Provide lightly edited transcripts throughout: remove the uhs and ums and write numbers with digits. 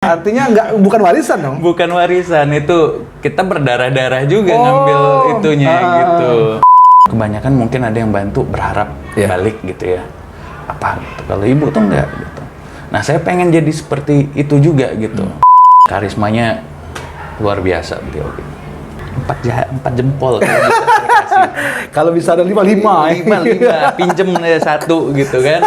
Artinya bukan warisan dong? Bukan warisan, itu kita berdarah-darah juga ngambil itunya gitu. Kebanyakan mungkin ada yang bantu berharap balik gitu ya. Apa gitu. Kalau ibu tuh enggak gitu. Nah, saya pengen jadi seperti itu juga gitu. Karismanya luar biasa beliau gitu. 4 jempol kalau bisa saya kasih. Kalau bisa ada 5 pinjem satu gitu kan.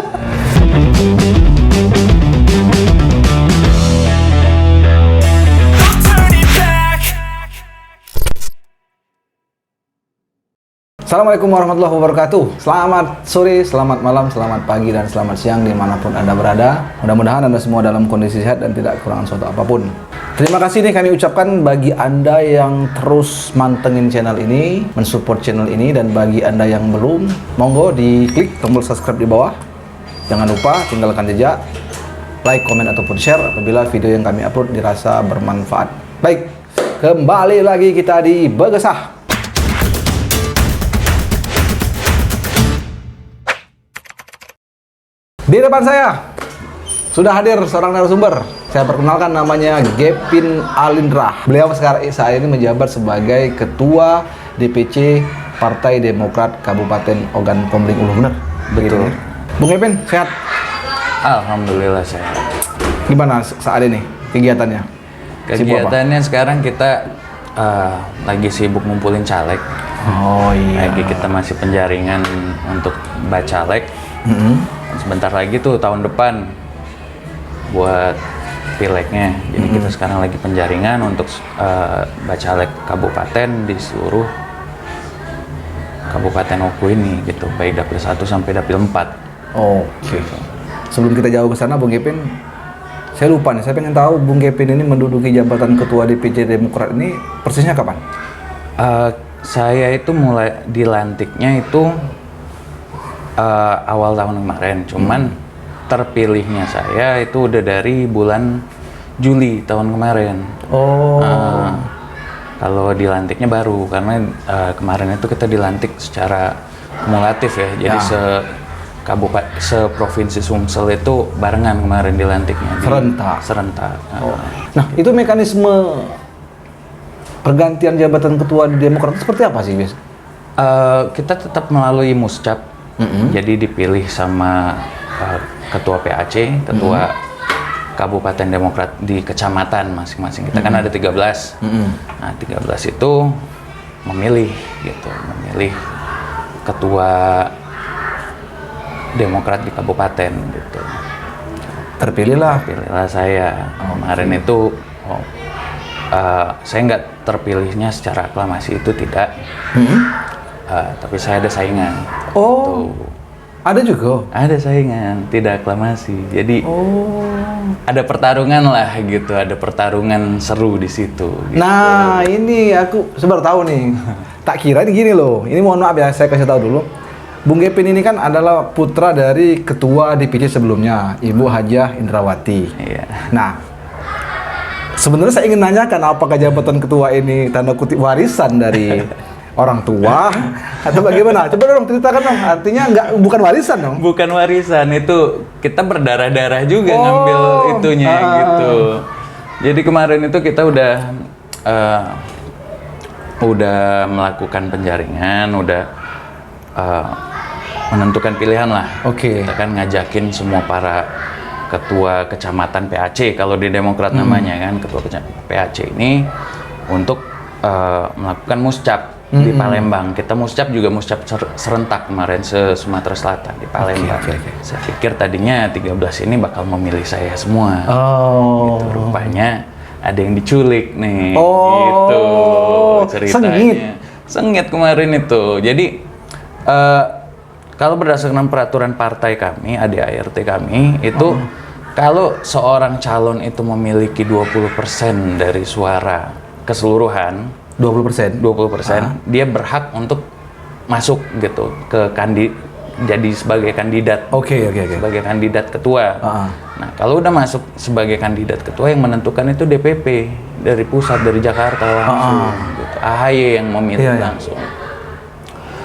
Assalamualaikum warahmatullahi wabarakatuh. Selamat sore, selamat malam, selamat pagi, dan selamat siang dimanapun Anda berada. Mudah-mudahan Anda semua dalam kondisi sehat dan tidak kekurangan suatu apapun. Terima kasih nih kami ucapkan bagi Anda yang terus mantengin channel ini, mensupport channel ini, dan bagi Anda yang belum, monggo diklik tombol subscribe di bawah. Jangan lupa tinggalkan jejak, like, komen, ataupun share apabila video yang kami upload dirasa bermanfaat. Baik, kembali lagi kita di Begesah. Di depan saya sudah hadir seorang narasumber. Saya perkenalkan, namanya Gepin Alindra. Beliau saat ini menjabat sebagai Ketua DPC Partai Demokrat Kabupaten Ogan Komering Ulu. Benar? Betul. Bung Gepin, sehat? Alhamdulillah sehat. Gimana saat ini kegiatannya? Kegiatannya sekarang kita lagi sibuk ngumpulin caleg. Oh iya. Lagi kita masih penjaringan untuk bacaleg. Sebentar lagi tuh tahun depan buat pileknya. Jadi kita sekarang lagi penjaringan untuk bacalek kabupaten di seluruh Kabupaten Oku ini gitu, baik dapil 1 sampai dapil 4. Oke. Sebelum kita jauh ke sana, Bung Gepin, saya lupa nih, saya pengen tahu Bung Gepin ini menduduki jabatan Ketua DPC Demokrat ini persisnya kapan? Saya itu mulai dilantiknya itu awal tahun kemarin, cuman terpilihnya saya itu udah dari bulan Juli tahun kemarin. Kalau dilantiknya baru, karena kemarin itu kita dilantik secara kumulatif ya, jadi seprovinsi Sumsel itu barengan kemarin dilantiknya. Serentak. Nah, itu mekanisme pergantian jabatan ketua di Demokrat seperti apa sih, Bis? Kita tetap melalui muscap. Jadi dipilih sama ketua PAC, ketua Kabupaten Demokrat di kecamatan masing-masing. Kita kan ada 13. Nah, 13 itu memilih ketua Demokrat di kabupaten gitu. Terpilihlah saya. Kemarin itu saya nggak terpilihnya secara aklamasi, itu tidak. Tapi saya ada saingan. Ada juga? Ada saingan, tidak aklamasi. Jadi ada pertarungan lah gitu, ada pertarungan seru di situ. Gitu. Nah, ini aku sebar tahu nih. Tak kira ini gini loh. Ini mohon maaf ya, saya kasih tahu dulu. Bung Gepin ini kan adalah putra dari Ketua DPC sebelumnya, Ibu Hajah Indrawati. Iya. Nah, sebenarnya saya ingin nanyakan, apakah jabatan ketua ini tanda kutip warisan dari orang tua atau bagaimana? Coba dong ceritakan dong. Artinya bukan warisan dong? Bukan warisan, itu kita berdarah-darah juga ngambil itunya gitu. Jadi kemarin itu kita udah melakukan penjaringan, udah menentukan pilihan lah. Kita kan ngajakin semua para ketua kecamatan PAC, kalau di Demokrat namanya kan, ketua PAC ini untuk melakukan muscap di Palembang. Kita muscap serentak kemarin se-Sumatera Selatan di Palembang. Saya pikir tadinya 13 ini bakal memilih saya semua. Gitu. Rupanya ada yang diculik nih. Gitu ceritanya. Sengit kemarin itu. Jadi kalau berdasarkan peraturan partai kami, ADART kami itu kalau seorang calon itu memiliki 20% dari suara keseluruhan, 20%, dia berhak untuk masuk gitu ke jadi sebagai kandidat. Sebagai kandidat ketua. Nah, kalau udah masuk sebagai kandidat ketua, yang menentukan itu DPP dari pusat, dari Jakarta langsung. Gitu. AHY yang memilih langsung.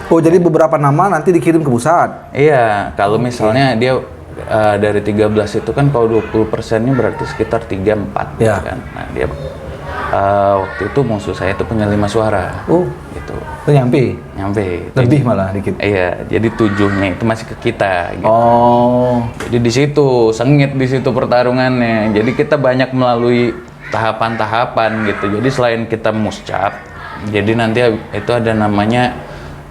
Jadi beberapa nama nanti dikirim ke pusat. Iya, kalau misalnya dia dari 13 itu kan kalau 20%-nya berarti sekitar 3-4 Ya. kan. Nah, dia waktu itu musuh saya itu punya 5 suara. Gitu. Itu nyampe. Lebih malah dikit. Iya, jadi 7-nya itu masih ke kita gitu. Oh. Jadi di situ sengit di situ pertarungannya. Jadi kita banyak melalui tahapan-tahapan gitu. Jadi selain kita muscap, jadi nanti itu ada namanya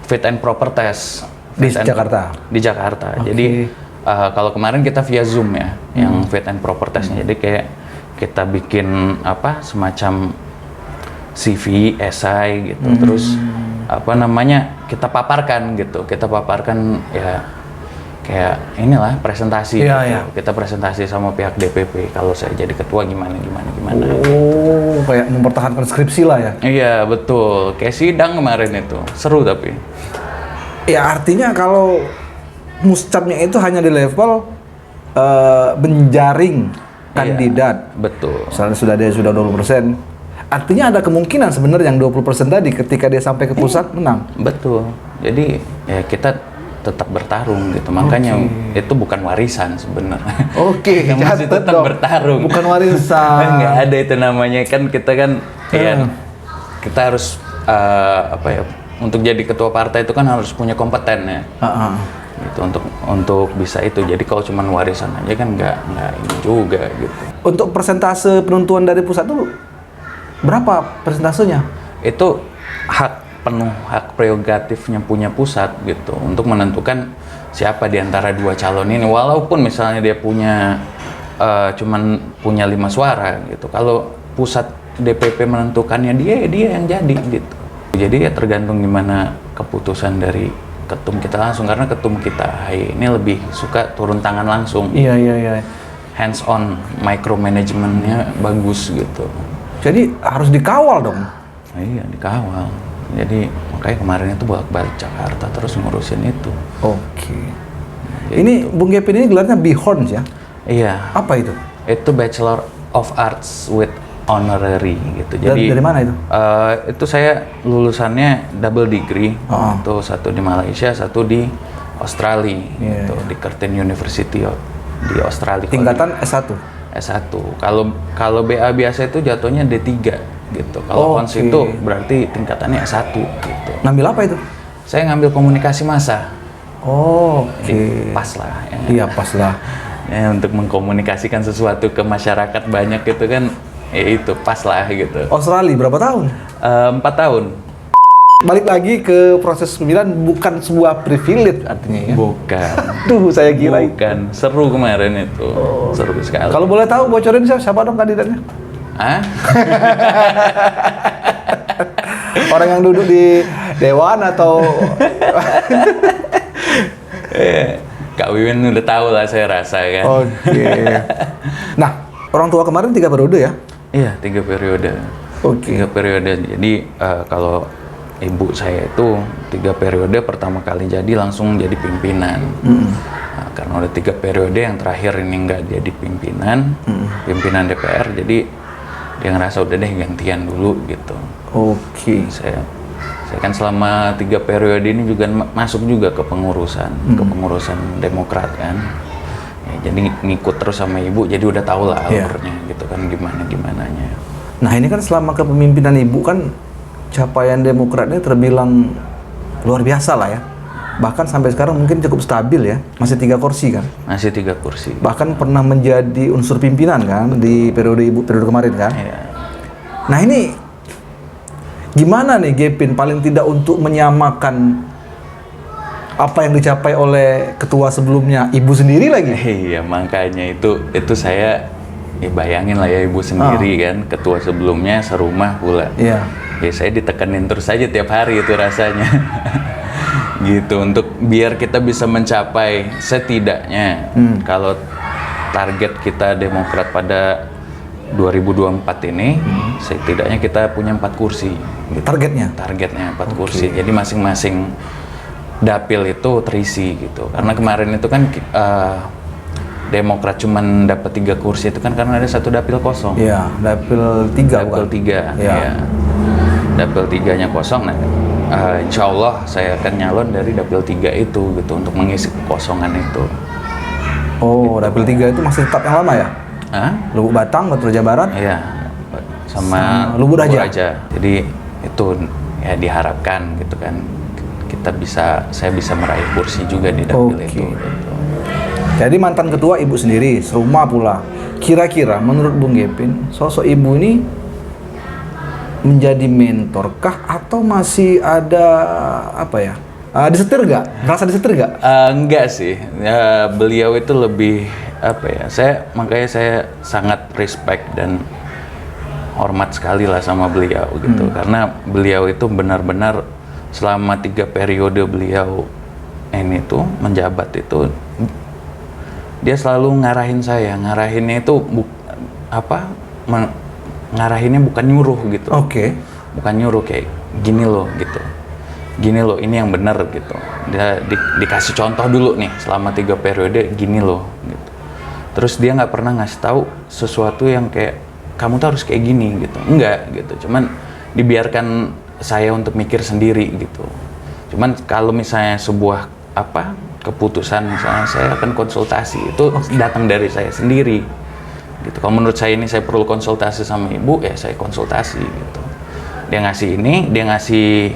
fit and proper test Di Jakarta. Di Jakarta. Oke. Jadi kalau kemarin kita via Zoom ya, yang fit and proper testnya. Jadi kayak kita bikin apa semacam CV, esai gitu. Terus apa namanya kita paparkan gitu. Kita paparkan ya kayak inilah presentasi. Iya, gitu. iya. Kita presentasi sama pihak DPP kalau saya jadi ketua gimana. Oh, kayak mempertahankan skripsi lah ya. Iya betul. Kayak sidang kemarin itu seru tapi. Ya artinya kalau muscapnya itu hanya di level menjaring kandidat. Iya, betul. Misalnya sudah 20%. Artinya ada kemungkinan sebenarnya yang 20% tadi ketika dia sampai ke pusat menang. Betul. Jadi ya kita tetap bertarung gitu. Makanya itu bukan warisan sebenarnya. Oke, Kita masih catat tetap dong. bertarung. Bukan warisan. Nggak ada itu namanya kan kita kan ya kita harus apa ya untuk jadi ketua partai itu kan harus punya kompeten ya. Gitu untuk bisa itu. Jadi kalau cuma warisan aja kan nggak ini juga gitu. Untuk persentase penentuan dari pusat itu berapa persentasenya? Itu penuh hak prerogatifnya punya pusat gitu untuk menentukan siapa di antara dua calon ini, walaupun misalnya dia punya cuman punya 5 suara gitu. Kalau pusat DPP menentukannya dia yang jadi gitu. Jadi ya tergantung gimana keputusan dari ketum kita langsung, karena ketum kita ini lebih suka turun tangan langsung. Iya. Hands on, micromanagementnya bagus gitu. Jadi harus dikawal dong. Iya, dikawal. Jadi makanya kemarin itu bolak-balik Jakarta terus ngurusin itu. Oke. Ini Bung Gepin ini gelarnya Bihorns ya? Iya. Apa itu? Itu Bachelor of Arts with Honorary gitu. Jadi Dari mana itu? Itu saya lulusannya double degree. Itu satu di Malaysia, satu di Australia. Gitu, di Curtin University di Australia. Tingkatan S1. S1. Kalau BA biasa itu jatuhnya D3 gitu. Kalau Hons itu berarti tingkatannya S1 gitu. Ngambil apa itu? Saya ngambil komunikasi massa. Oke. Pas lah. Ya. Iya, pas lah. Ya, untuk mengkomunikasikan sesuatu ke masyarakat banyak gitu kan, ya itu pas lah gitu. Australia berapa tahun? 4 tahun. Balik lagi ke proses pemilihan bukan sebuah privilege artinya ya? Bukan. Duh, saya kira. Bukan. Seru kemarin itu. Seru sekali. Kalau boleh tahu bocorin siapa dong kandidatnya? Hah? Orang yang duduk di dewan atau Kak Wiwin udah tahu lah saya rasa kan. Oke. Nah, orang tua kemarin 3 periode ya? Iya, 3 periode. Oke. 3 periode. Jadi kalau ibu saya itu 3 periode, pertama kali jadi langsung jadi pimpinan. Nah, karena udah 3 periode, yang terakhir ini nggak jadi pimpinan DPR, jadi dia ngerasa udah deh gantian dulu gitu. Oke. Saya kan selama 3 periode ini juga masuk juga ke pengurusan Demokrat kan. Ya, jadi ngikut terus sama ibu, jadi udah tahu lah alurnya gitu kan gimananya. Nah, ini kan selama kepemimpinan ibu kan capaian Demokratnya terbilang luar biasa lah ya. Bahkan sampai sekarang mungkin cukup stabil ya. Masih 3 kursi kan? Masih 3 kursi. Bahkan pernah menjadi unsur pimpinan kan di periode kemarin kan? Iya. Nah, ini gimana nih Gepin paling tidak untuk menyamakan apa yang dicapai oleh ketua sebelumnya, ibu sendiri lagi? Iya, makanya itu saya bayangin lah ya, ibu sendiri kan, ketua sebelumnya serumah pula. Iya. Ya saya ditekenin terus aja tiap hari itu rasanya. Gitu, untuk biar kita bisa mencapai setidaknya kalau target kita Demokrat pada 2024 ini setidaknya kita punya 4 kursi gitu. Targetnya 4 kursi, jadi masing-masing dapil itu terisi gitu, karena kemarin itu kan Demokrat cuman dapat 3 kursi itu kan karena ada 1 dapil kosong. Iya, dapil 3 dapil 3 Iya. ya. Dapil 3-nya kosong. Nah, insya Allah saya akan nyalon dari dapil 3 itu gitu untuk mengisi kekosongan itu. Oh, Dapil 3 itu masih tetap yang lama ya? Hah? Lubuk Batang, Batu Raja Barat. Iya, sama Lubuk Raja. Jadi itu ya diharapkan gitu kan saya bisa meraih kursi juga di dapil itu. Gitu. Jadi mantan ketua ibu sendiri, serumah pula. Kira-kira menurut Bung Gepin, sosok ibu ini menjadi mentor kah atau masih ada apa ya? Disetir nggak? Merasa disetir nggak? Enggak sih. Ya, beliau itu lebih apa ya? Makanya saya sangat respect dan hormat sekali lah sama beliau gitu. Karena beliau itu benar-benar selama 3 periode beliau ini tuh menjabat itu, dia selalu ngarahin saya. Ngarahinnya itu ngarahinnya bukan nyuruh gitu. Oke. Bukan nyuruh kayak gini loh gitu. Gini loh, ini yang benar gitu. Dia dikasih contoh dulu nih selama 3 periode gini loh gitu. Terus dia nggak pernah ngasih tahu sesuatu yang kayak kamu tuh harus kayak gini gitu. Enggak gitu. Cuman dibiarkan saya untuk mikir sendiri gitu. Cuman kalau misalnya sebuah keputusan misalnya saya akan konsultasi, itu datang dari saya sendiri gitu. Kalau menurut saya ini saya perlu konsultasi sama ibu, ya saya konsultasi gitu. Dia ngasih ini, dia ngasih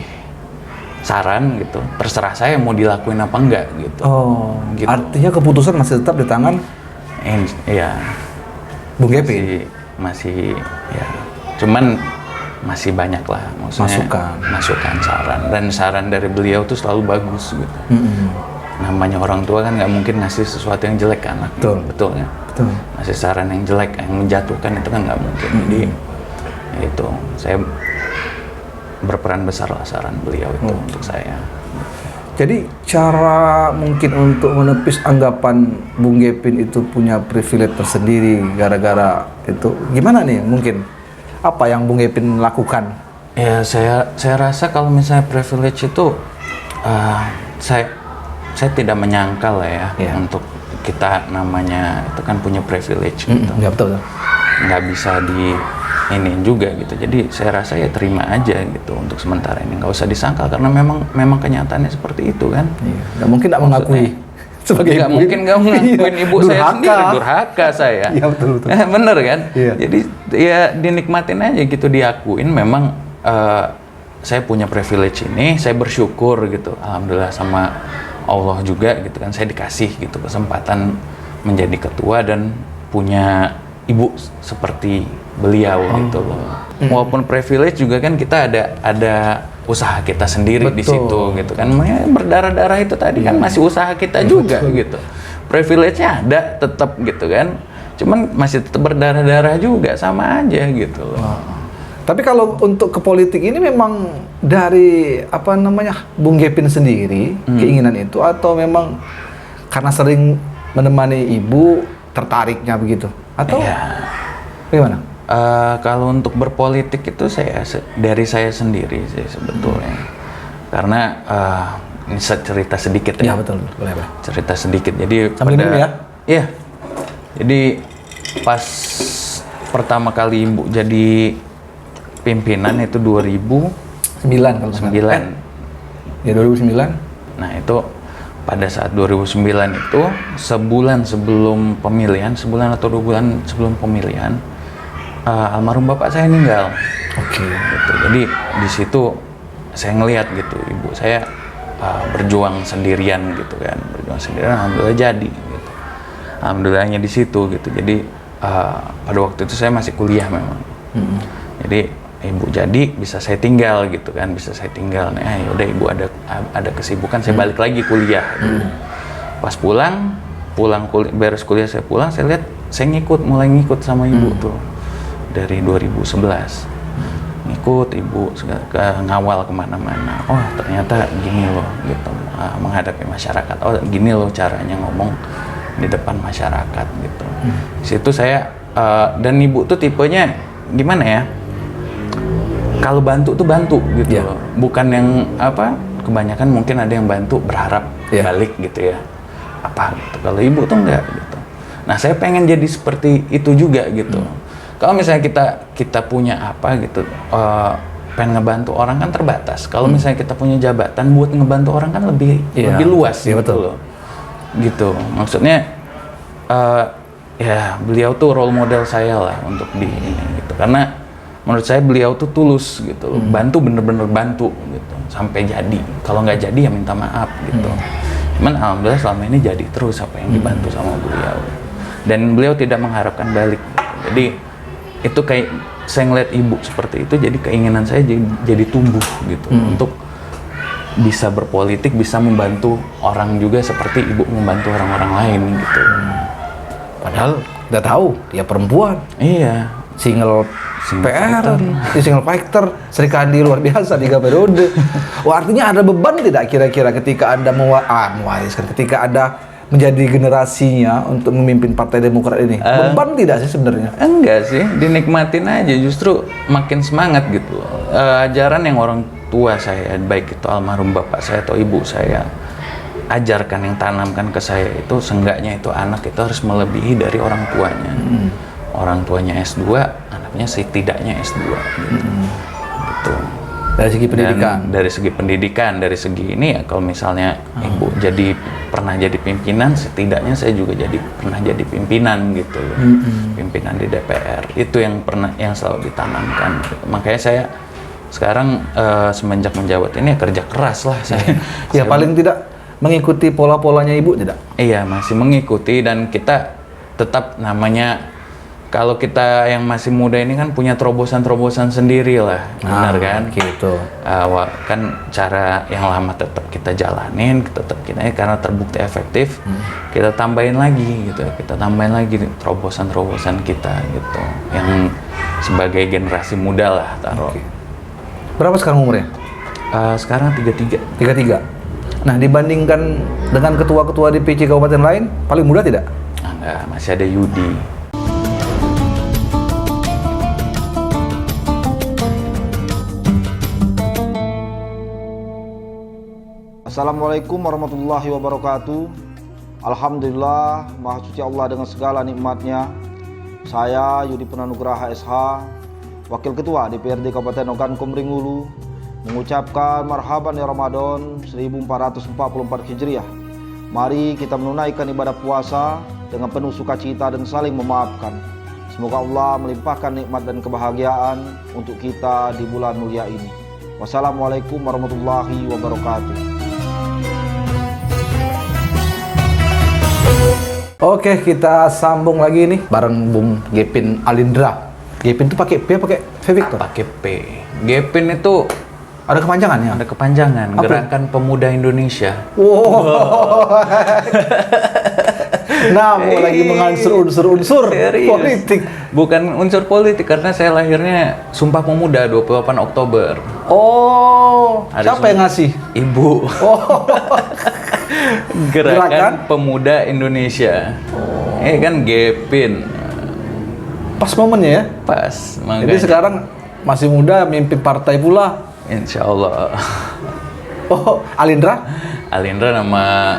saran gitu, terserah saya mau dilakuin apa enggak gitu. Oh, gitu. Artinya keputusan masih tetap di tangan Iya, Bung Gepin. masih ya, cuman masih banyak lah maksudnya masukan saran dari beliau tuh selalu bagus gitu. Namanya orang tua kan nggak mungkin ngasih sesuatu yang jelek ke anak. Betul ya. Betul. Ngasih saran yang jelek, yang menjatuhkan itu kan nggak mungkin. Jadi itu saya berperan besar lah saran beliau itu untuk saya. Jadi cara mungkin untuk menepis anggapan Bung Gepin itu punya privilege tersendiri gara-gara itu gimana nih mungkin? Apa yang Bung Gepin lakukan? Ya saya rasa kalau misalnya privilege itu saya tidak menyangkal ya untuk kita namanya itu kan punya privilege gitu. Ya betul. Nggak bisa ini juga gitu. Jadi saya rasa ya terima aja gitu untuk sementara ini, nggak usah disangkal karena memang kenyataannya seperti itu kan. Iya. Nggak mungkin nggak mengakui sebagai nggak ibu. mungkin nggak mengakuin ibu saya sendiri, durhaka saya. Iya betul. Bener kan? Iya. Jadi ya dinikmatin aja gitu, diakuin memang saya punya privilege ini, saya bersyukur gitu. Alhamdulillah sama Allah juga gitu kan, saya dikasih gitu kesempatan menjadi ketua dan punya ibu seperti beliau gitu loh. Walaupun privilege juga kan kita ada usaha kita sendiri di situ gitu kan. Berdarah-darah itu tadi kan masih usaha kita juga gitu. Privilege-nya ada tetap gitu kan. Cuman masih tetap berdarah-darah juga, sama aja gitu loh. Tapi kalau untuk ke politik ini memang dari Bung Gepin sendiri keinginan itu atau memang karena sering menemani ibu tertariknya begitu atau bagaimana? Kalau untuk berpolitik itu dari saya sendiri sih sebetulnya. Karena ini cerita sedikit ya. Iya betul, boleh. Cerita sedikit. Jadi sambil minum ya. Iya. Jadi pas pertama kali ibu jadi pimpinan itu 2009 kalau 9. Ya 2009. Nah, itu pada saat 2009 itu sebulan sebelum pemilihan, sebulan atau 2 bulan sebelum pemilihan, almarhum bapak saya meninggal. Oke. Gitu. Jadi di situ saya ngelihat gitu ibu saya berjuang sendirian gitu kan, alhamdulillah jadi gitu. Alhamdulillahnya di situ gitu. Jadi pada waktu itu saya masih kuliah memang. Jadi ibu jadi bisa saya tinggal gitu kan, Nah, yaudah ibu ada kesibukan, saya balik lagi kuliah. Gitu. Pas pulang beres kuliah saya pulang, saya lihat saya mulai ngikut sama ibu tuh dari 2011. Ngikut ibu ngawal kemana-mana. Oh ternyata gini loh gitu menghadapi masyarakat. Oh gini loh caranya ngomong di depan masyarakat gitu. Di situ saya dan ibu tuh tipenya gimana ya? Kalau bantu tuh bantu gitu loh. Bukan yang kebanyakan mungkin ada yang bantu berharap balik gitu ya. Gitu. Kalau ibu tuh enggak gitu. Nah, saya pengen jadi seperti itu juga gitu. Kalau misalnya kita punya gitu, pengen ngebantu orang kan terbatas. Kalau misalnya kita punya jabatan buat ngebantu orang kan lebih luas gitu loh. Gitu. Maksudnya ya beliau tuh role model saya lah untuk di ini gitu, karena menurut saya beliau tuh tulus gitu, bantu bener-bener bantu gitu sampai jadi. Kalau nggak jadi ya minta maaf gitu. Cuman alhamdulillah selama ini jadi terus apa yang dibantu sama beliau, dan beliau tidak mengharapkan balik gitu. Jadi itu kayak saya ngeliat ibu seperti itu, jadi keinginan saya jadi tumbuh gitu untuk bisa berpolitik, bisa membantu orang juga seperti ibu membantu orang-orang lain gitu. Padahal udah tahu dia perempuan, Iya, single PR, single fighter, Sri Kandi luar biasa 3 periode. Wah, artinya ada beban tidak kira-kira ketika Anda mewariskan, ketika Anda menjadi generasinya untuk memimpin Partai Demokrat ini? Beban tidak sih sebenarnya? enggak sih, dinikmatin aja, justru makin semangat gitu. Ajaran yang orang tua saya, baik itu almarhum bapak saya atau ibu saya ajarkan, yang tanamkan ke saya itu, seenggaknya itu anak itu harus melebihi dari orang tuanya. Orang tuanya S2, anaknya setidaknya S2 gitu. Gitu. Dari segi pendidikan. Dan dari segi pendidikan, dari segi ini ya, kalau misalnya ibu pernah jadi pimpinan, setidaknya saya juga pernah jadi pimpinan gitu loh. Pimpinan di DPR. Itu yang selalu ditanamkan. Makanya saya sekarang semenjak menjabat ini ya kerja keras lah saya. Ya paling tidak mengikuti pola-polanya ibu tidak? Iya, masih mengikuti, dan kita tetap namanya, kalau kita yang masih muda ini kan punya terobosan-terobosan sendiri lah, benar kan? Gitu. Kan cara yang lama tetap kita jalanin, karena terbukti efektif, kita tambahin lagi gitu, terobosan-terobosan kita gitu, yang sebagai generasi muda lah taruh. Berapa sekarang umurnya? Sekarang 33. 33. Nah, dibandingkan dengan ketua-ketua DPC kabupaten lain, paling muda tidak? Enggak, masih ada Yudi. Assalamualaikum warahmatullahi wabarakatuh. Alhamdulillah, Maha Suci Allah dengan segala nikmatnya. Saya Yudi Penanugraha SH, Wakil Ketua DPRD Kabupaten Ogan Komering Ulu, mengucapkan marhaban ya Ramadan 1444 Hijriah. Mari kita menunaikan ibadah puasa dengan penuh sukacita dan saling memaafkan. Semoga Allah melimpahkan nikmat dan kebahagiaan untuk kita di bulan mulia ini. Wassalamualaikum warahmatullahi wabarakatuh. Oke, kita sambung lagi nih bareng Bung Gepin Alindra. Gepin itu pakai P pakai V Victor? Pakai P. Gepin itu ada kepanjangannya? Ada kepanjangan. Apa? Gerakan Pemuda Indonesia. Wow. Nah, mau lagi mengansur unsur-unsur politik. Bukan unsur politik, karena saya lahirnya Sumpah Pemuda 28 Oktober. Oh, siapa yang ngasih? Ibu. Oh. Gerakan Pemuda Indonesia. Kan Gepin. Pas momennya ya? Pas. Makanya. Jadi sekarang masih muda, mimpin partai pula. Insya Allah. Oh, Alindra? Alindra nama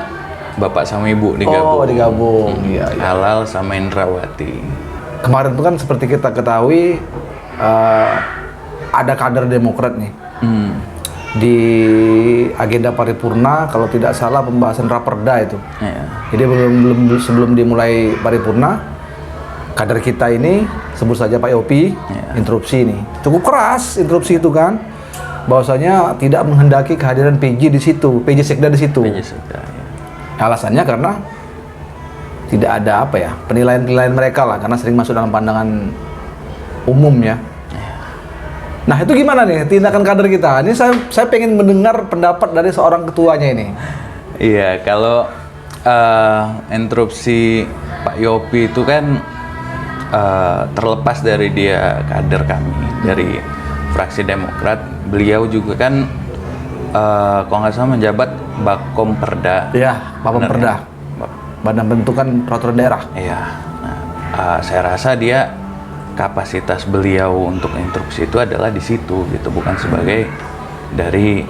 bapak sama ibu digabung. Oh, digabung. Iya, iya. Halal sama Indrawati. Kemarin tuh kan seperti kita ketahui ada kader Demokrat nih. Di agenda paripurna, kalau tidak salah pembahasan raperda itu. Iya. Jadi sebelum dimulai paripurna, kader kita ini, sebut saja Pak Yopi, interupsi ini. Cukup keras interupsi itu kan. Bahwasanya tidak menghendaki kehadiran PJ di situ, PJ Sekda di situ. PJ Sekda, ya. Alasannya karena tidak ada apa ya, penilaian-penilaian mereka lah, karena sering masuk dalam pandangan umum ya. Nah, itu gimana nih tindakan kader kita? Ini saya pengen mendengar pendapat dari seorang ketuanya ini. Iya, kalau interupsi Pak Yopi itu kan terlepas dari dia kader kami dari fraksi Demokrat, beliau juga kan kalau nggak salah menjabat Bakom Perda. Iya, Bakom Perda. Badan Pembentukan Peraturan Daerah. Iya. Nah, saya rasa dia kapasitas beliau untuk instruksi itu adalah di situ gitu, bukan sebagai dari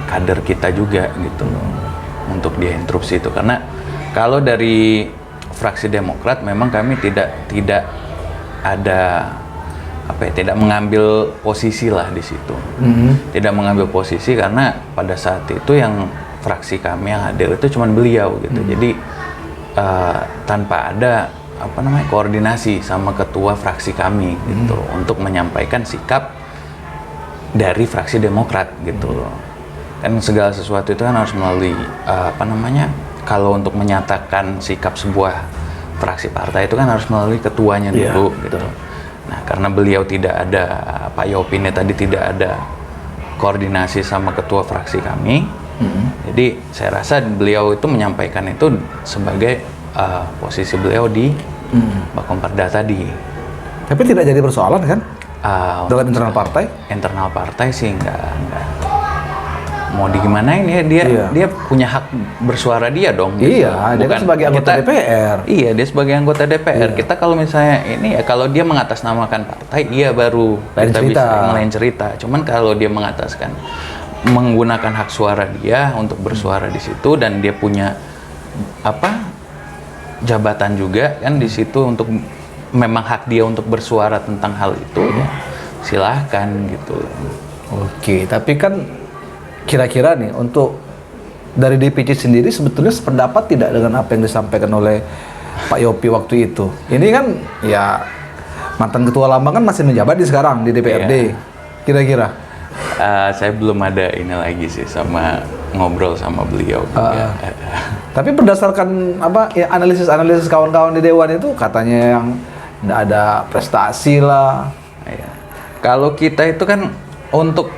kader kita juga gitu loh untuk dia instruksi itu. Karena kalau dari fraksi Demokrat memang kami tidak ada apa ya, tidak mengambil posisi lah di situ. Tidak mengambil posisi karena pada saat itu yang fraksi kami yang hadir itu cuma beliau gitu. Jadi tanpa ada koordinasi sama ketua fraksi kami gitu untuk menyampaikan sikap dari fraksi Demokrat gitu loh. Kan segala sesuatu itu kan harus melalui kalau untuk menyatakan sikap sebuah fraksi partai itu kan harus melalui ketuanya dulu gitu. Nah, karena beliau tidak ada, Pak Yopi ini tadi tidak ada koordinasi sama ketua fraksi kami, jadi saya rasa beliau itu menyampaikan itu sebagai posisi beliau di Bakomperda tadi. Tapi tidak jadi persoalan kan? Dalam internal partai? Internal partai sih enggak. Mau digimanain ya, dia punya hak bersuara dia dong. Iya, gitu. dia kan sebagai anggota DPR. Iya, dia sebagai anggota DPR. Iya. Kita kalau misalnya ini ya kalau dia mengatasnamakan partai, iya baru kita bisa lain cerita. Cuman kalau dia menggunakan hak suara dia untuk bersuara di situ dan dia punya jabatan juga kan di situ untuk memang hak dia untuk bersuara tentang hal itu, ya silahkan gitu. Oke, tapi kan kira-kira nih untuk dari DPC sendiri sebetulnya sependapat tidak dengan apa yang disampaikan oleh Pak Yopi waktu itu. Ini kan ya mantan ketua lama kan masih menjabat di sekarang di DPRD. Iya. Kira-kira? Saya belum ada ini lagi sih sama ngobrol sama beliau. Tapi berdasarkan analisis kawan-kawan di Dewan itu katanya yang tidak ada prestasi lah. Ya. Kalau kita itu kan untuk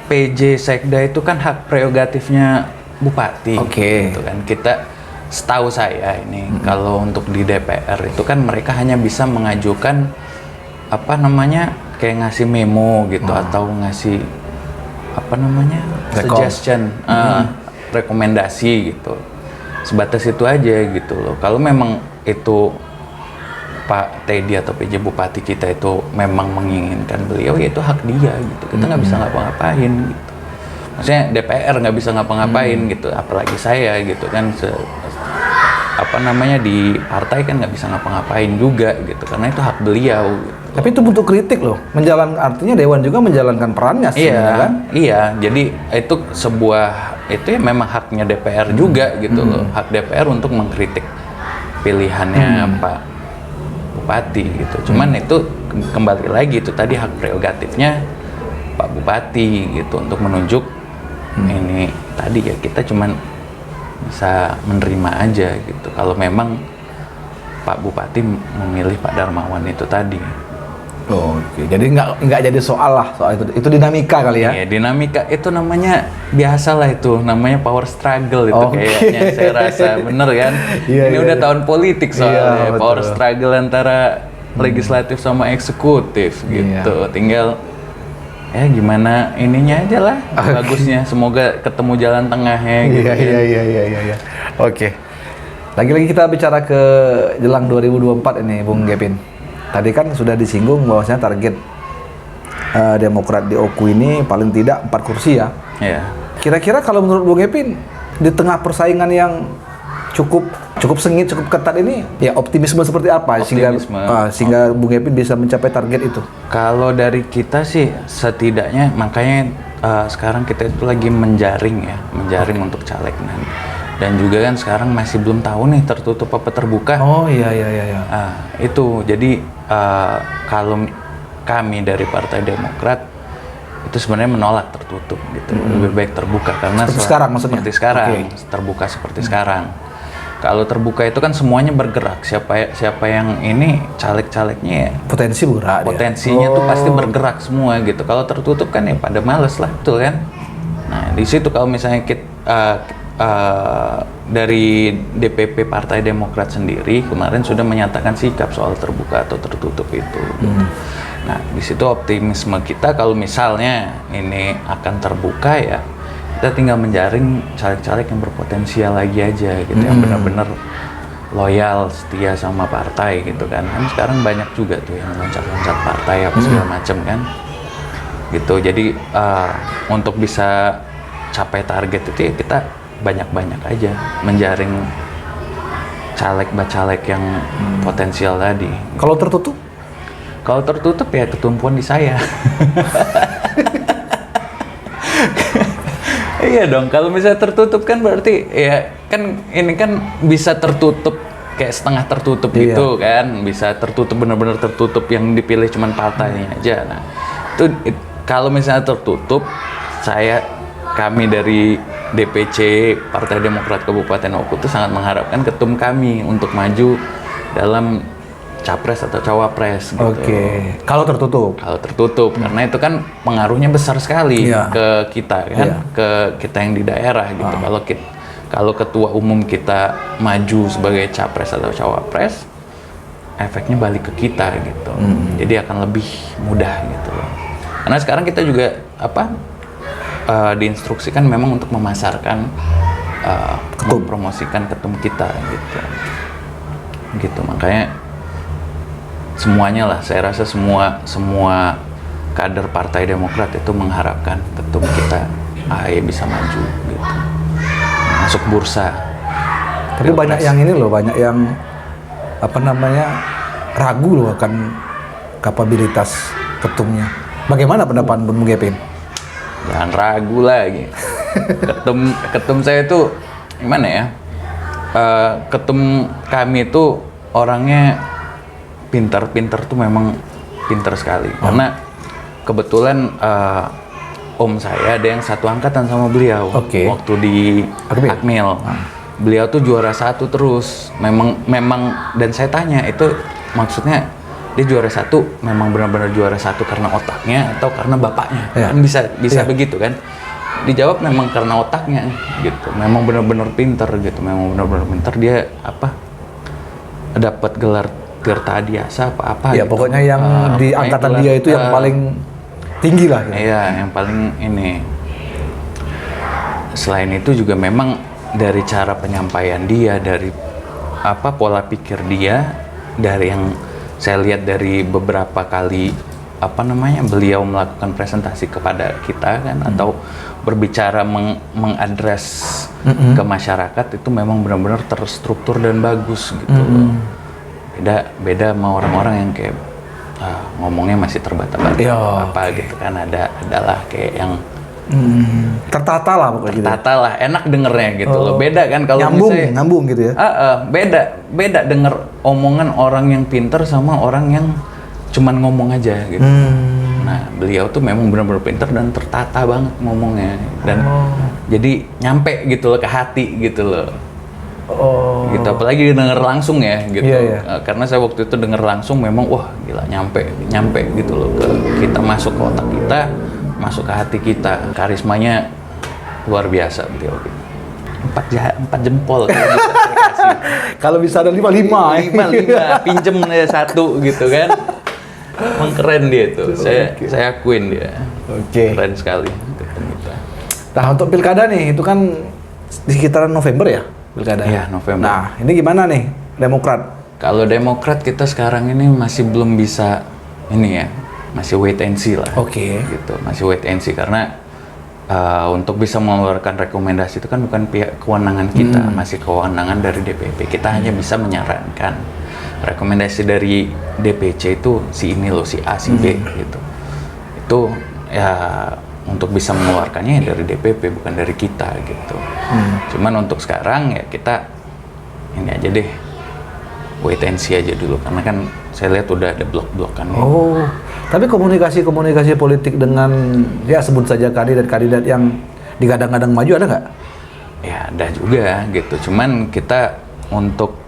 PJ Sekda itu kan hak prerogatifnya bupati. Oke. Gitu kan. Kita setahu saya ini kalau untuk di DPR itu kan mereka hanya bisa mengajukan kayak ngasih memo gitu atau ngasih suggestion, rekomendasi gitu. Sebatas itu aja gitu loh. Kalau memang itu Pak Teddy atau PJ Bupati kita itu memang menginginkan beliau, ya itu hak dia gitu. Kita nggak bisa ngapa-ngapain gitu. Maksudnya DPR nggak bisa ngapa-ngapain gitu. Apalagi saya gitu kan, di partai kan nggak bisa ngapa-ngapain juga gitu. Karena itu hak beliau. Gitu. Tapi itu butuh kritik loh. Artinya Dewan juga menjalankan perannya sebenarnya kan? Iya. Jadi itu itu ya memang haknya DPR juga gitu loh. Hak DPR untuk mengkritik pilihannya Pak Bupati gitu. Cuman itu kembali lagi itu tadi hak prerogatifnya Pak Bupati gitu untuk menunjuk ini tadi ya kita cuman bisa menerima aja gitu kalau memang Pak Bupati memilih Pak Darmawan itu tadi. Oke, jadi nggak jadi soal itu dinamika kali ya? Iya, dinamika itu namanya biasalah itu namanya power struggle itu kayaknya saya rasa bener kan. Ini udah tahun politik soalnya power struggle antara legislatif sama eksekutif gitu. Tinggal gimana ininya aja lah bagusnya. Semoga ketemu jalan tengahnya gitu. Iya. Oke. Lagi-lagi kita bicara ke jelang 2024 ini, Bung Gepin. Tadi kan sudah disinggung bahwasanya target Demokrat di Oku ini paling tidak 4 kursi ya. Iya. Kira-kira kalau menurut Bung Gepin di tengah persaingan yang cukup sengit, cukup ketat ini, ya optimisme seperti apa sehingga Bung Gepin bisa mencapai target itu? Kalau dari kita sih setidaknya makanya sekarang kita itu lagi menjaring untuk caleg dan juga kan sekarang masih belum tahu nih tertutup apa terbuka. Oh iya. Itu jadi kalau kami dari Partai Demokrat itu sebenarnya menolak tertutup gitu. Lebih baik terbuka karena seperti sekarang maksudnya. Seperti sekarang, terbuka seperti sekarang. Kalau terbuka itu kan semuanya bergerak. Siapa yang ini caleg-calegnya potensi bergerak. Potensinya tuh pasti bergerak semua gitu. Kalau tertutup kan ya pada males lah, betul kan? Nah, di situ kalau misalnya dari DPP Partai Demokrat sendiri kemarin sudah menyatakan sikap soal terbuka atau tertutup itu. Nah, di situ optimisme kita kalau misalnya ini akan terbuka ya kita tinggal menjaring caleg-caleg yang berpotensial lagi aja gitu, yang benar-benar loyal, setia sama partai gitu kan. Kan sekarang banyak juga tuh yang loncat-loncat partai apa segala macam kan. Gitu. Jadi untuk bisa capai target itu ya kita banyak-banyak aja menjaring caleg-bacaleg yang potensial tadi. Kalau tertutup? Kalau tertutup ya ketumpuan di saya. Iya dong, kalau misalnya tertutup kan berarti ya kan ini kan bisa tertutup kayak setengah tertutup gitu kan, bisa tertutup, benar-benar tertutup, yang dipilih cuman partainya aja. Nah kalau misalnya tertutup, kami dari DPC Partai Demokrat Kabupaten Oku itu sangat mengharapkan ketum kami untuk maju dalam capres atau cawapres gitu. Oke. Kalau tertutup. Kalau tertutup, karena itu kan pengaruhnya besar sekali ke kita kan, ke kita yang di daerah gitu. Kalau ketua umum kita maju sebagai capres atau cawapres, efeknya balik ke kita gitu. Jadi akan lebih mudah gitu loh. Karena sekarang kita juga diinstruksikan memang untuk memasarkan, mempromosikan ketum kita gitu. Makanya semuanya lah, saya rasa semua kader Partai Demokrat itu mengharapkan ketum kita AHY bisa maju gitu, masuk bursa. Tapi banyak yang ini loh, banyak yang ragu loh akan kapabilitas ketumnya. Bagaimana pendapat Bung Gepin? Jangan ragu lagi. ketum saya itu gimana ya? Ketum kami itu orangnya pintar tuh, memang pintar sekali. Karena kebetulan om saya ada yang satu angkatan sama beliau. Waktu di Akmil. Beliau tuh juara 1 terus. Memang dan saya tanya itu maksudnya dia juara 1 memang benar-benar juara 1 karena otaknya atau karena bapaknya? Kan bisa begitu kan? Dijawab memang karena otaknya gitu. Memang benar-benar pintar gitu. Memang benar-benar pintar, dia dapat gelar Tirta Adiasa apa ya, gitu. pokoknya yang di angkatan dia itu yang paling tinggi lah gitu. Iya, yang paling ini. Selain itu juga memang dari cara penyampaian dia, dari pola pikir dia, dari yang saya lihat dari beberapa kali beliau melakukan presentasi kepada kita kan, atau berbicara mengadres ke masyarakat, itu memang benar-benar terstruktur dan bagus gitu. Beda sama orang-orang yang kayak ngomongnya masih terbata-bata gitu kan, adalah kayak yang tertata lah pokoknya. Tertata lah, enak dengernya gitu loh. Beda kan kalau nyambung gitu ya. Beda denger omongan orang yang pinter sama orang yang cuman ngomong aja gitu. Nah, beliau tuh memang benar-benar pinter dan tertata banget ngomongnya, dan jadi nyampe gitu loh ke hati gitu loh. Gitu, apalagi denger langsung ya gitu. Karena saya waktu itu denger langsung, memang wah gila, nyampe gitu loh ke kita, masuk ke otak kita, masuk ke hati kita. Karismanya luar biasa beliau gitu. 4 jempol kalau bisa saya kasih. Kalau bisa ada 5 pinjem 1 gitu kan. Emang keren dia tuh. Saya akuin dia. Keren sekali gitu. Nah, untuk pilkada nih, itu kan di sekitaran November ya? Pilkada. Iya, November. Nah, ini gimana nih Demokrat? Kalau Demokrat kita sekarang ini masih belum bisa masih wait and see lah. Gitu, masih wait and see karena untuk bisa mengeluarkan rekomendasi itu kan bukan kewenangan kita, masih kewenangan dari DPP. Kita hanya bisa menyarankan. Rekomendasi dari DPC itu si ini loh, si A, si B gitu. Itu ya untuk bisa mengeluarkannya dari DPP, bukan dari kita gitu. Cuman untuk sekarang ya kita ini aja deh, wait and see aja dulu, karena kan saya lihat udah ada blok-blokan. Tapi komunikasi politik dengan sebut saja kandidat yang digadang-gadang maju ada nggak? Ya ada juga gitu. Cuman kita untuk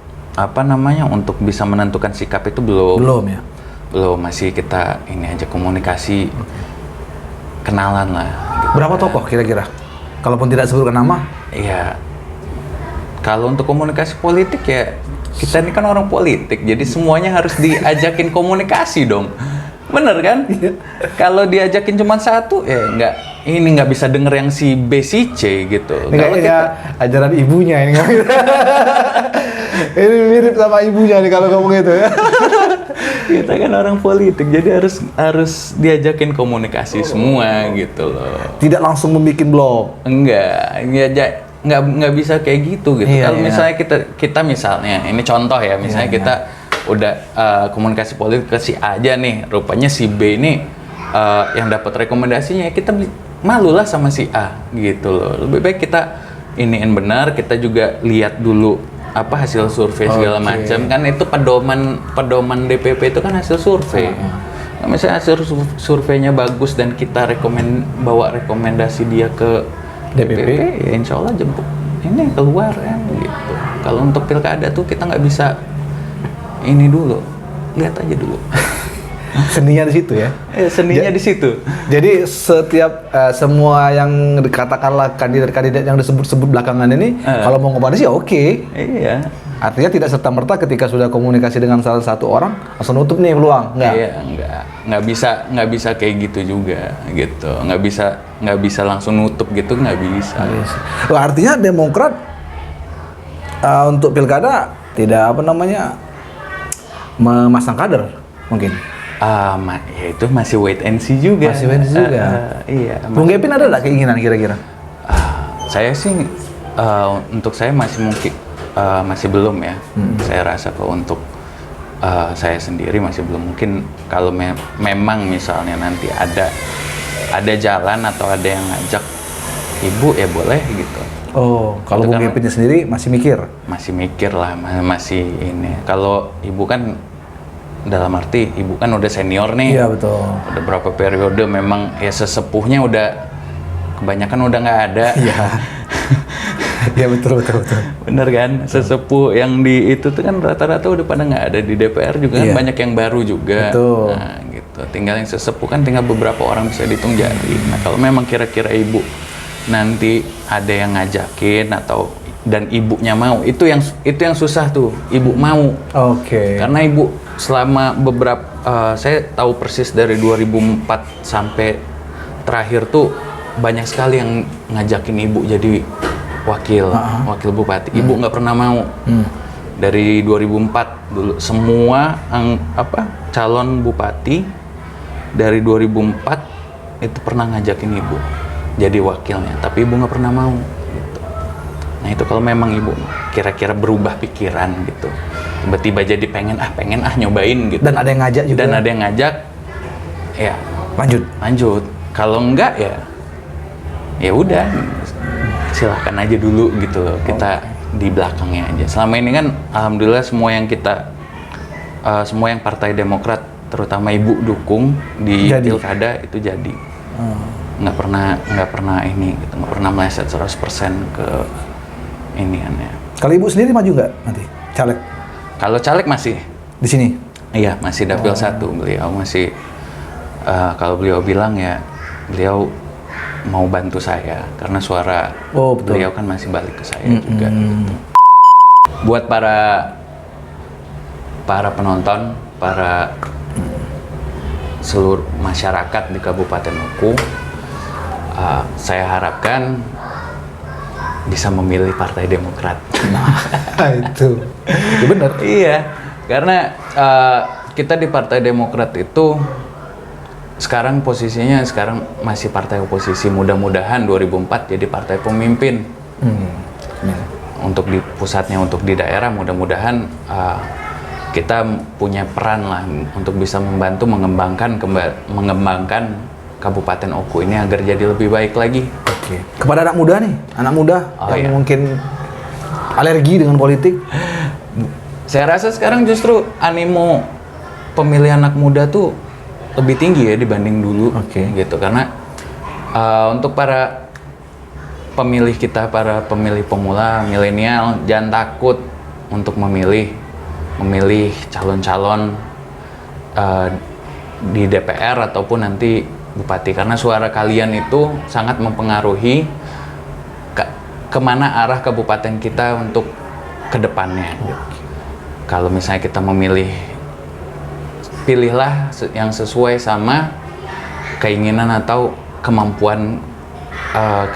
untuk bisa menentukan sikap itu belum ya. Belum, masih kita ini aja komunikasi. Kenalan lah. Gitu. Berapa tokoh kira-kira? Kalaupun tidak sebutkan nama? Iya. Kalau untuk komunikasi politik ya, kita ini kan orang politik, jadi semuanya harus diajakin komunikasi dong. Bener kan? Kalau diajakin cuma 1, ya nggak bisa denger yang si B, si C gitu. Kalau kita ajaran ibunya ini. Ini mirip sama ibunya nih kalau ngomong gitu ya. Kita kan orang politik, jadi harus diajakin komunikasi semua gitu loh. Tidak langsung membuat blog. Nggak bisa kayak gitu. Kalau misalnya kita misalnya, ini contoh ya, misalnya kita udah komunikasi politik ke si A aja nih, rupanya si B ini yang dapat rekomendasinya, kita malulah sama si A gitu loh. Lebih baik kita iniin benar, kita juga lihat dulu apa hasil survei segala macam kan, itu pedoman DPP itu kan hasil survei. Nah, misalnya hasil surveinya bagus dan kita bawa rekomendasi dia ke DPP, ya insya Allah jemput ini keluar kan gitu. Kalau untuk pilkada tuh kita nggak bisa ini dulu, lihat aja dulu. Seninya di situ ya. Seninya di situ. Jadi setiap semua yang dikatakanlah kandidat-kandidat yang disebut-sebut belakangan ini, kalau mau ngobrol sih oke. Iya. Artinya tidak serta-merta ketika sudah komunikasi dengan salah satu orang langsung nutup nih peluang, enggak? Iya, nggak bisa kayak gitu juga gitu. Nggak bisa langsung nutup gitu, nggak bisa. Wah, artinya Demokrat untuk pilkada tidak memasang kader mungkin. Ya itu masih wait and see juga. Masih wait and see juga. Iya. Bung Gepin ada nggak keinginan kira-kira? Saya sih untuk saya masih belum ya. Saya rasa kalau untuk saya sendiri masih belum. Mungkin kalau memang misalnya nanti ada jalan atau ada yang ngajak ibu ya boleh gitu. Oh, kalau Bung Gepinnya sendiri masih mikir? Masih mikir lah, masih ini. Kalau ibu kan dalam arti ibu kan udah senior nih. Iya betul. Udah berapa periode memang ya sesepuhnya udah kebanyakan udah nggak ada. Iya. Iya betul. Bener kan? Sesepuh yang di itu tuh kan rata-rata udah pada nggak ada, di DPR juga kan banyak yang baru juga. Betul. Nah gitu. Tinggal yang sesepuh kan tinggal beberapa orang bisa dihitung jari. Nah kalau memang kira-kira ibu nanti ada yang ngajakin dan ibunya mau, itu yang susah tuh, ibu mau. Oke. Karena ibu selama saya tahu persis dari 2004 sampai terakhir tuh banyak sekali yang ngajakin ibu jadi wakil bupati. Ibu nggak pernah mau. Dari 2004 dulu semua calon bupati dari 2004 itu pernah ngajakin ibu jadi wakilnya, tapi ibu nggak pernah mau. Gitu. Nah itu kalau memang ibu kira-kira berubah pikiran gitu, tiba-tiba jadi pengen nyobain gitu. Dan ada yang ngajak juga. Dan ada yang ngajak, ya lanjut. Kalau enggak ya udah, silahkan aja dulu gitu loh. Kita di belakangnya aja. Selama ini kan alhamdulillah semua yang Partai Demokrat terutama ibu dukung di pilkada itu jadi. Nggak pernah ini gitu, nggak pernah meleset 100% ke ini kan ya. Kalau ibu sendiri maju nggak nanti caleg? Kalau caleg masih di sini? Iya, masih dapil 1. Beliau masih kalau beliau bilang ya beliau mau bantu saya karena suara beliau kan masih balik ke saya juga. Buat para penonton, para seluruh masyarakat di Kabupaten Oku, saya harapkan bisa memilih Partai Demokrat. Nah, itu benar. Iya, karena kita di Partai Demokrat itu sekarang posisinya masih partai oposisi. Mudah-mudahan 2004 jadi partai pemimpin. Untuk di pusatnya, untuk di daerah, mudah-mudahan kita punya peran lah untuk bisa membantu mengembangkan Kabupaten Oku ini agar jadi lebih baik lagi. Oke. Kepada anak muda yang mungkin alergi dengan politik, saya rasa sekarang justru animo pemilih anak muda tuh lebih tinggi ya dibanding dulu. Gitu, karena untuk para pemilih kita, para pemilih pemula, milenial, jangan takut untuk memilih calon-calon di DPR ataupun nanti bupati, karena suara kalian itu sangat mempengaruhi kemana arah kabupaten kita untuk kedepannya. Kalau misalnya kita pilihlah yang sesuai sama keinginan atau kemampuan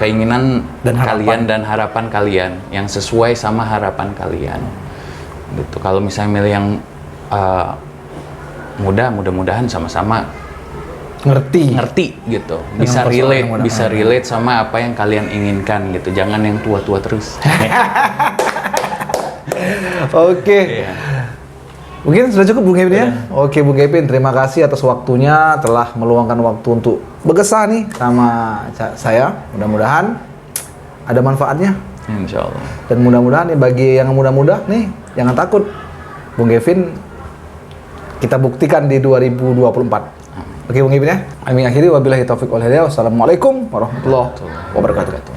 keinginan dan kalian dan harapan kalian, yang sesuai sama harapan kalian. Gitu. Kalau misalnya milih yang mudah-mudahan sama-sama ngerti gitu, bisa relate sama apa yang kalian inginkan gitu. Jangan yang tua-tua terus. Oke. Mungkin sudah cukup Bung Gepin ya? Oke Bung Gepin, terima kasih atas waktunya, telah meluangkan waktu untuk berkesah nih sama saya. Mudah-mudahan ada manfaatnya. Insya Allah. Dan mudah-mudahan nih bagi yang muda-muda nih, jangan takut. Bung Kevin, kita buktikan di 2024. Oke Bung Kevin ya. Kami akhiri wabillahi taufik wal hidayah. Wassalamualaikum warahmatullahi wabarakatuh.